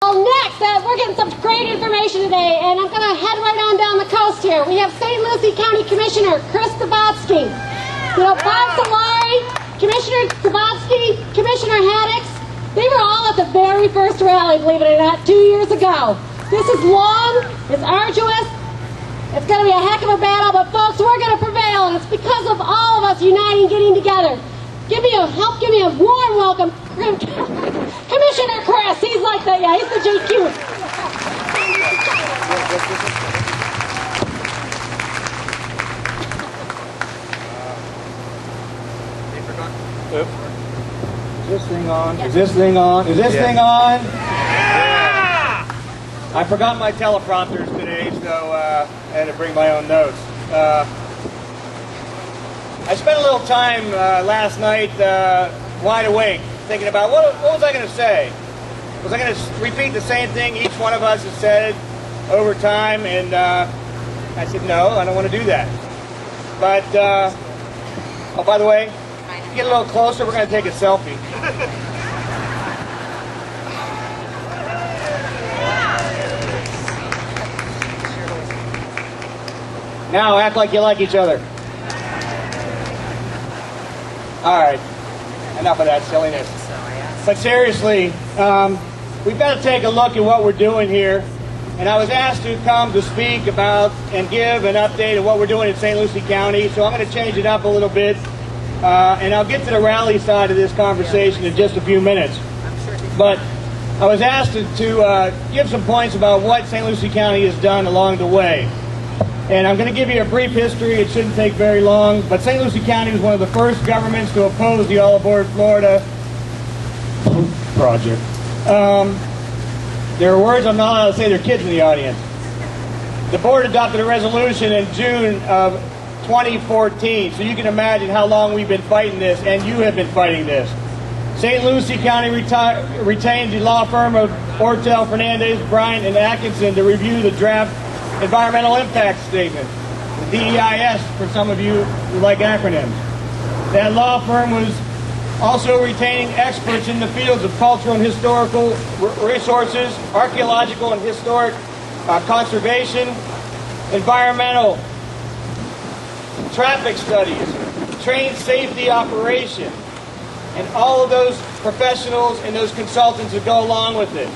Next, we're getting some great information today, and I'm going to head right on down the coast here. We have St. Lucie County Commissioner Chris Dzadovsky. You know, Bob Solari, Commissioner Dzadovsky, Commissioner Haddix, they were all at the very first rally, believe it or not, 2 years ago. This is long, it's arduous, it's going to be a heck of a battle, but folks, we're going to prevail, and it's because of all of us uniting, getting together. Give me a warm welcome, Commissioner Chris. He's like the, yeah, he's the GQ. Is this thing on? Is this thing on? Is this thing on? Yeah! I forgot my teleprompters today, so I had to bring my own notes. I spent a little time last night wide awake thinking about what was I going to say? Was I going to repeat the same thing each one of us has said over time? And I said, no, I don't want to do that. But, oh, by the way, if you get a little closer, we're going to take a selfie. Now, act like you like each other. All right, enough of that silliness. But seriously, we've got to take a look at what we're doing here. And I was asked to come to speak about and give an update of what we're doing in St. Lucie County. So I'm going to change it up a little bit. And I'll get to the rally side of this conversation in just a few minutes. But I was asked to give some points about what St. Lucie County has done along the way. And I'm going to give you a brief history. It shouldn't take very long. But St. Lucie County was one of the first governments to oppose the All Aboard Florida project. There are words I'm not allowed to say. There are kids in the audience. The board adopted a resolution in June of 2014. So you can imagine how long we've been fighting this, and you have been fighting this. St. Lucie County retained the law firm of Ortel, Fernandez, Bryant, and Atkinson to review the draft environmental impact statement, the DEIS for some of you who like acronyms. That law firm was also retaining experts in the fields of cultural and historical resources, archaeological and historic conservation, environmental, traffic studies, train safety operation, and all of those professionals and those consultants that go along with it.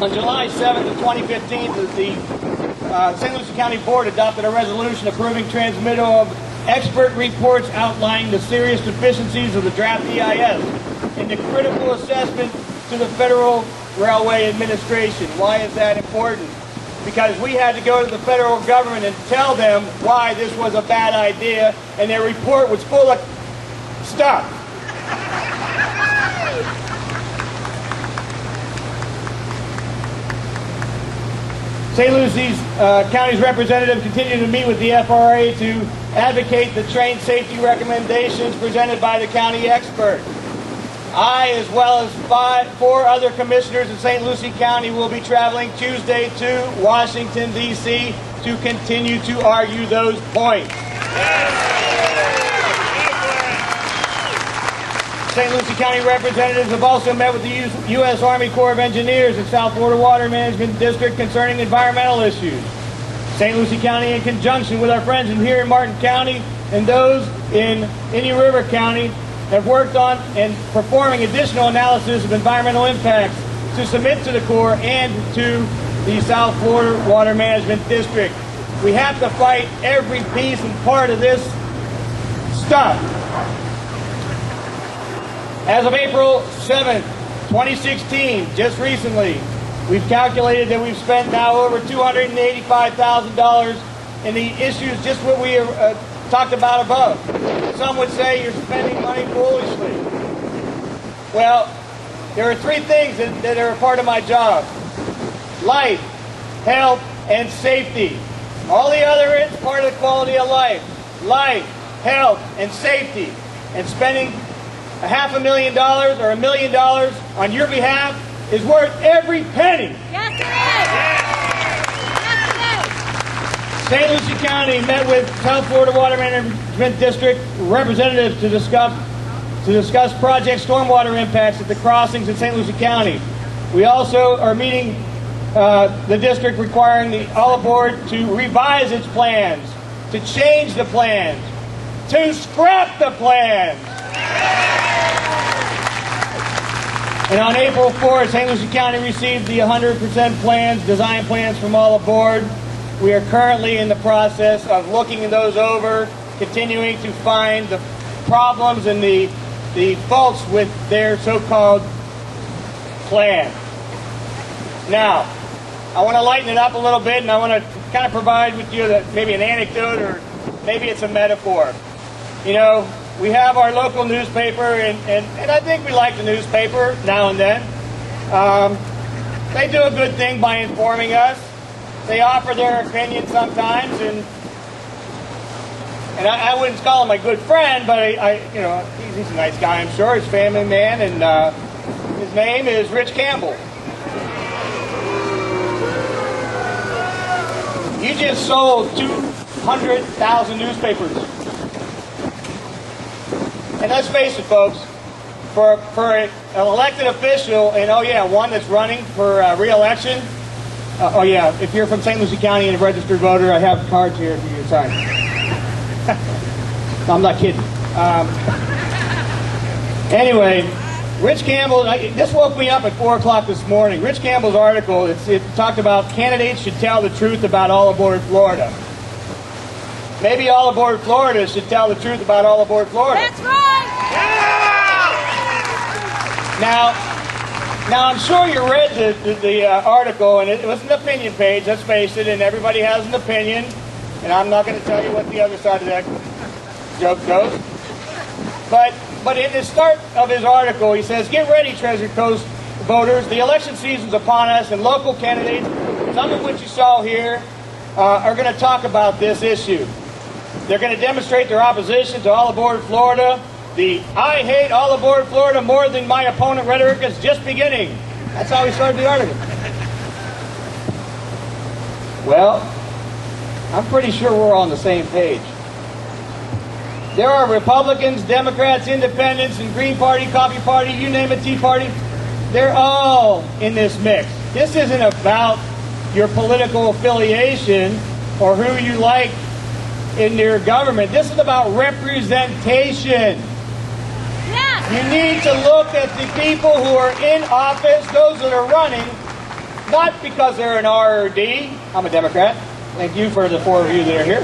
On July 7th of 2015, the St. Lucie County Board adopted a resolution approving transmittal of expert reports outlining the serious deficiencies of the draft EIS and the critical assessment to the Federal Railway Administration. Why is that important? Because we had to go to the federal government and tell them why this was a bad idea, and their report was full of stuff. St. Lucie's County's representative continued to meet with the FRA to advocate the train safety recommendations presented by the county expert. I, as well as 4 other commissioners in St. Lucie County, will be traveling Tuesday to Washington, D.C. to continue to argue those points. St. Lucie County representatives have also met with the U.S. Army Corps of Engineers in South Florida Water Management District concerning environmental issues. St. Lucie County, in conjunction with our friends here in Martin County and those in Indian River County, have worked on and performing additional analysis of environmental impacts to submit to the Corps and to the South Florida Water Management District. We have to fight every piece and part of this stuff. As of April 7th, 2016, just recently, we've calculated that we've spent now over $285,000 in the issues, just what we talked about above. Some would say you're spending money foolishly. Well, there are 3 things that are a part of my job: life, health, and safety. All the other is part of the quality of life. Life, health, and safety. And spending $500,000 or $1 million on your behalf is worth every penny. Yes, it is. St. Lucie County met with South Florida Water Management District representatives to discuss project stormwater impacts at the crossings in St. Lucie County. We also are meeting the district requiring the Olive Board to revise its plans, to change the plans, to scrap the plans. And on April 4th, St. Lucie County received the 100% plans, design plans from Olive Board. We are currently in the process of looking those over, continuing to find the problems and the faults with their so-called plan. Now, I want to lighten it up a little bit, and I want to kind of provide with you maybe an anecdote, or maybe it's a metaphor. You know, we have our local newspaper, and I think we like the newspaper now and then. They do a good thing by informing us. They offer their opinion sometimes, and I wouldn't call him my good friend, but you know, he's a nice guy, I'm sure. He's a family man, and his name is Rich Campbell. You just sold 200,000 newspapers. And let's face it, folks, for an elected official, and oh yeah, one that's running for re-election, oh yeah, if you're from St. Lucie County and a registered voter, I have cards here for you to sign. No, I'm not kidding. Anyway, Rich Campbell, this woke me up at 4 o'clock this morning. Rich Campbell's article, it talked about candidates should tell the truth about Olive Board, Florida. Maybe Olive Board, Florida should tell the truth about Olive Board, Florida. That's right! Now I'm sure you read the article, and it was an opinion page, let's face it, and everybody has an opinion, and I'm not going to tell you what the other side of that joke goes. But in the start of his article, he says, "Get ready, Treasure Coast voters. The election season's upon us, and local candidates, some of which you saw here, are going to talk about this issue. They're going to demonstrate their opposition to Olive Board, Florida. The 'I hate Olive Board, Florida more than my opponent' rhetoric is just beginning." That's how he started the article. Well, I'm pretty sure we're on the same page. There are Republicans, Democrats, Independents, and Green Party, Coffee Party, you name it, Tea Party. They're all in this mix. This isn't about your political affiliation or who you like in your government. This is about representation. Yes! You need to look at the people who are in office, those that are running, not because they're an R or D. I'm a Democrat. Thank you for the 4 of you that are here.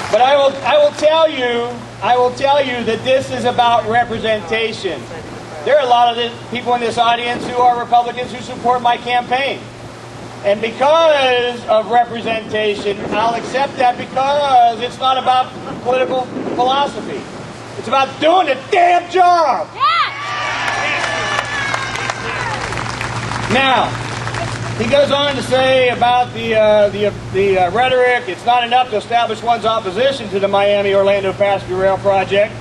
But I will tell you that this is about representation. There are a lot of the people in this audience who are Republicans who support my campaign. And because of representation, I'll accept that, because it's not about political philosophy. It's about doing the damn job. Yes! Now, he goes on to say about the rhetoric. It's not enough to establish one's opposition to the Miami-Orlando passenger rail project.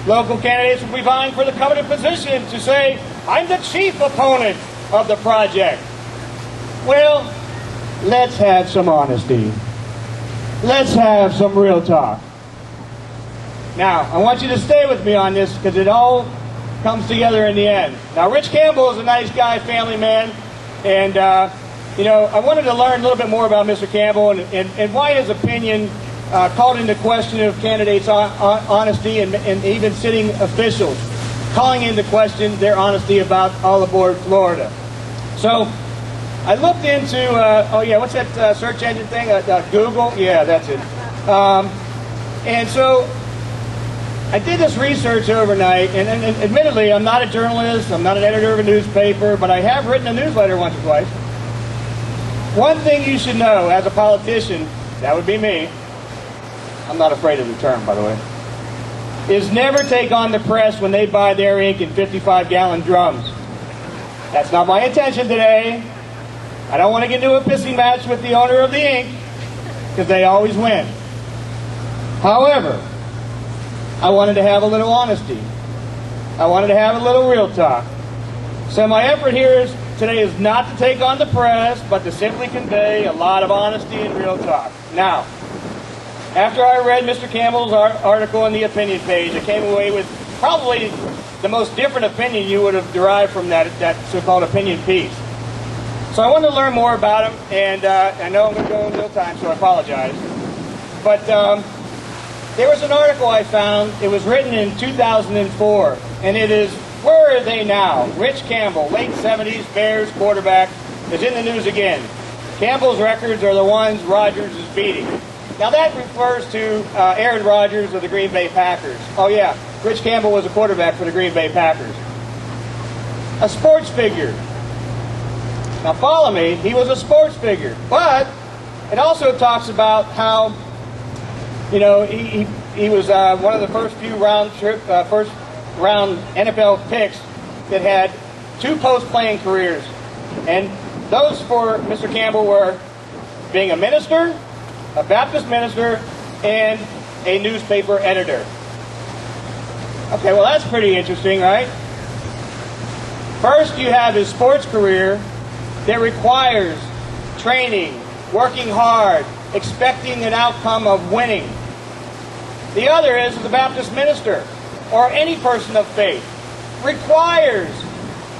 Local candidates will be vying for the coveted position to say, "I'm the chief opponent of the project." Well, let's have some honesty. Let's have some real talk. Now, I want you to stay with me on this, because it all comes together in the end. Now, Rich Campbell is a nice guy, family man, and you know, I wanted to learn a little bit more about Mr. Campbell and why his opinion called into question of candidates' honesty, and even sitting officials calling into question their honesty about Olive Board, Florida. So I looked into, oh yeah, what's that search engine thing? Google? Yeah, that's it. And so I did this research overnight, and admittedly, I'm not a journalist, I'm not an editor of a newspaper, but I have written a newsletter once or twice. One thing you should know as a politician, that would be me, I'm not afraid of the term, by the way, is never take on the press when they buy their ink in 55-gallon drums. That's not my intention today. I don't want to get into a pissing match with the owner of the ink, because they always win. However, I wanted to have a little honesty. I wanted to have a little real talk. So my effort here today is not to take on the press, but to simply convey a lot of honesty and real talk. Now, after I read Mr. Campbell's article in the opinion page, I came away with probably the most different opinion you would have derived from that so-called opinion piece. So I wanted to learn more about him, and I know I'm going to go in real time, so I apologize. But there was an article I found. It was written in 2004, and it is, "Where Are They Now?" Rich Campbell, late 70s, Bears quarterback, is in the news again. Campbell's records are the ones Rodgers is beating. Now that refers to Aaron Rodgers of the Green Bay Packers. Oh yeah, Rich Campbell was a quarterback for the Green Bay Packers. A sports figure. Now follow me, he was a sports figure. But it also talks about how, you know, he was one of the first round NFL picks that had 2 post-playing careers. And those for Mr. Campbell were being a minister, a Baptist minister, and a newspaper editor. Okay, well that's pretty interesting, right? First, you have his sports career that requires training, working hard, expecting an outcome of winning. The other is the Baptist minister, or any person of faith, requires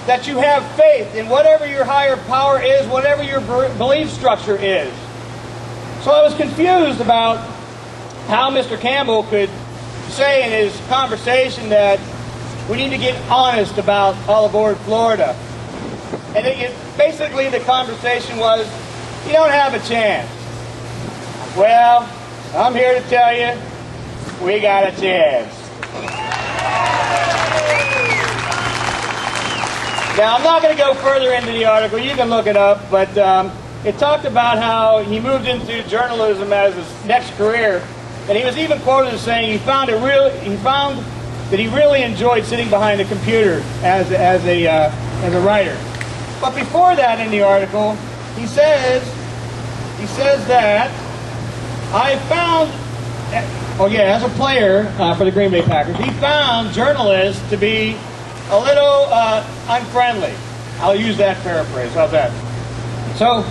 that you have faith in whatever your higher power is, whatever your belief structure is. So I was confused about how Mr. Campbell could say in his conversation that we need to get honest about all aboard Florida. And basically the conversation was, you don't have a chance. Well, I'm here to tell you, we got a chance. Now, I'm not going to go further into the article. You can look it up, but it talked about how he moved into journalism as his next career, and he was even quoted as saying he found that he really enjoyed sitting behind a computer as a writer. But before that, in the article, he says that I found, as a player for the Green Bay Packers, he found journalists to be a little unfriendly. I'll use that paraphrase. How's that? So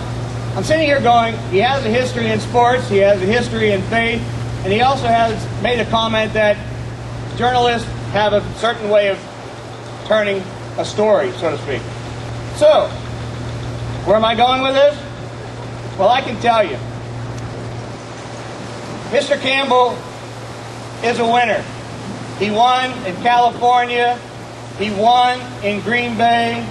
I'm sitting here going, he has a history in sports, he has a history in faith, and he also has made a comment that journalists have a certain way of turning a story, so to speak. So, where am I going with this? Well, I can tell you. Mr. Campbell is a winner. He won in California. He won in Green Bay.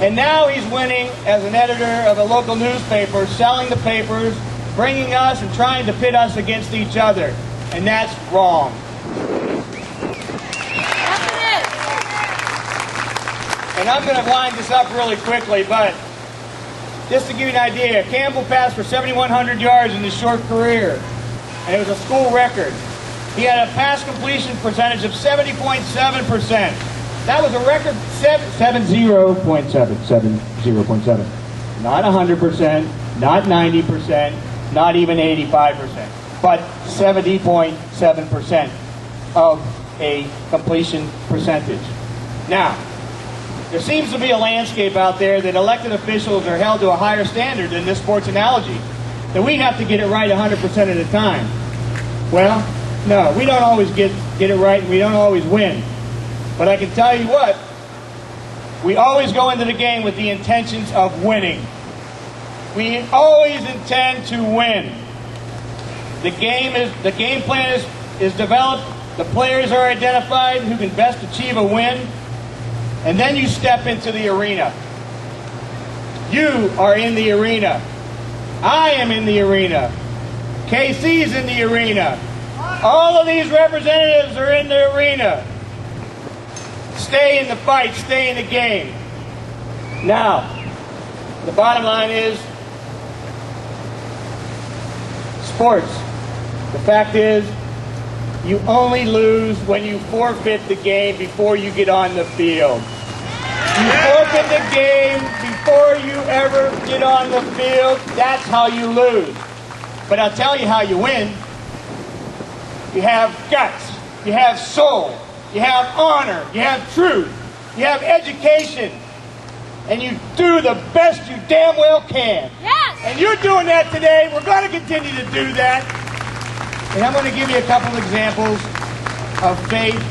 And now he's winning as an editor of a local newspaper, selling the papers, bringing us and trying to pit us against each other. And that's wrong. And I'm going to wind this up really quickly, but just to give you an idea, Campbell passed for 7,100 yards in his short career, and it was a school record. He had a pass completion percentage of 70.7%. That was a record 70.7. Not 100%, not 90%, not even 85%, but 70.7% of a completion percentage. Now, there seems to be a landscape out there that elected officials are held to a higher standard than this sports analogy, that we have to get it right 100% of the time. Well, no, we don't always get it right, and we don't always win. But I can tell you what, we always go into the game with the intentions of winning. We always intend to win. The game plan is developed, the players are identified who can best achieve a win, and then you step into the arena. You are in the arena. I am in the arena. KC's in the arena. All of these representatives are in the arena. Stay in the fight, stay in the game. Now, the bottom line is, sports. The fact is, you only lose when you forfeit the game before you get on the field. You forfeit the game before you ever get on the field. That's how you lose. But I'll tell you how you win. You have guts. You have soul. You have honor. You have truth. You have education. And you do the best you damn well can. Yes! And you're doing that today. We're going to continue to do that. And I'm going to give you a couple examples of faith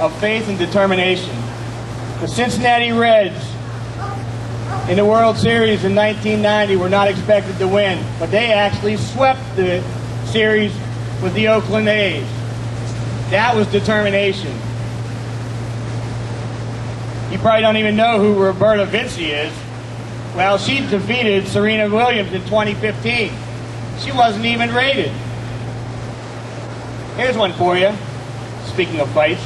of faith and determination. The Cincinnati Reds in the World Series in 1990 were not expected to win, but they actually swept the series with the Oakland A's. That was determination. You probably don't even know who Roberta Vinci is. Well, she defeated Serena Williams in 2015. She wasn't even rated. Here's one for you. Speaking of fights,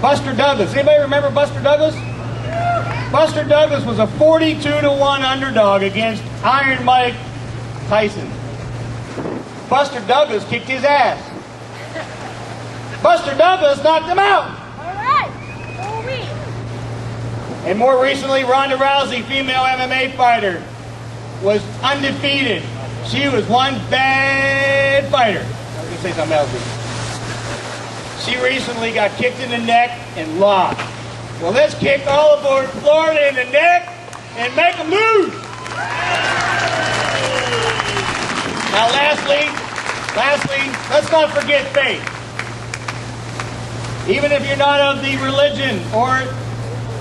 Buster Douglas. Anybody remember Buster Douglas? Buster Douglas was a 42-1 underdog against Iron Mike Tyson. Buster Douglas kicked his ass. Buster Douglas knocked him out. All right. And more recently, Ronda Rousey, female MMA fighter, was undefeated. She was one bad fighter. I was going to say something else. She recently got kicked in the neck and lost. Well, let's kick all aboard Florida in the neck and make them lose. Now, lastly, let's not forget faith. Even if you're not of the religion or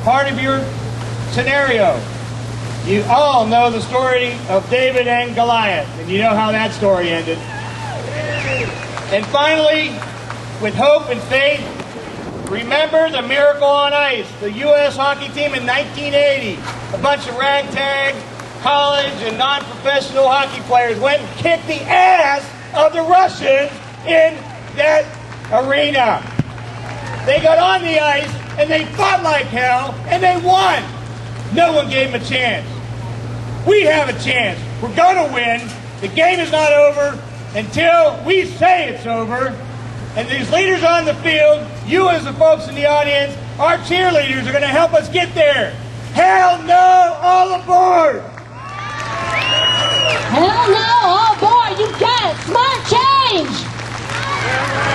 part of your scenario, you all know the story of David and Goliath, and you know how that story ended. And finally, with hope and faith, remember the miracle on ice, the U.S. hockey team in 1980. A bunch of ragtag, college, and non-professional hockey players went and kicked the ass of the Russians in that arena. They got on the ice, and they fought like hell, and they won. No one gave them a chance. We have a chance. We're going to win. The game is not over until we say it's over. And these leaders on the field, you as the folks in the audience, our cheerleaders are going to help us get there. Hell no, all aboard!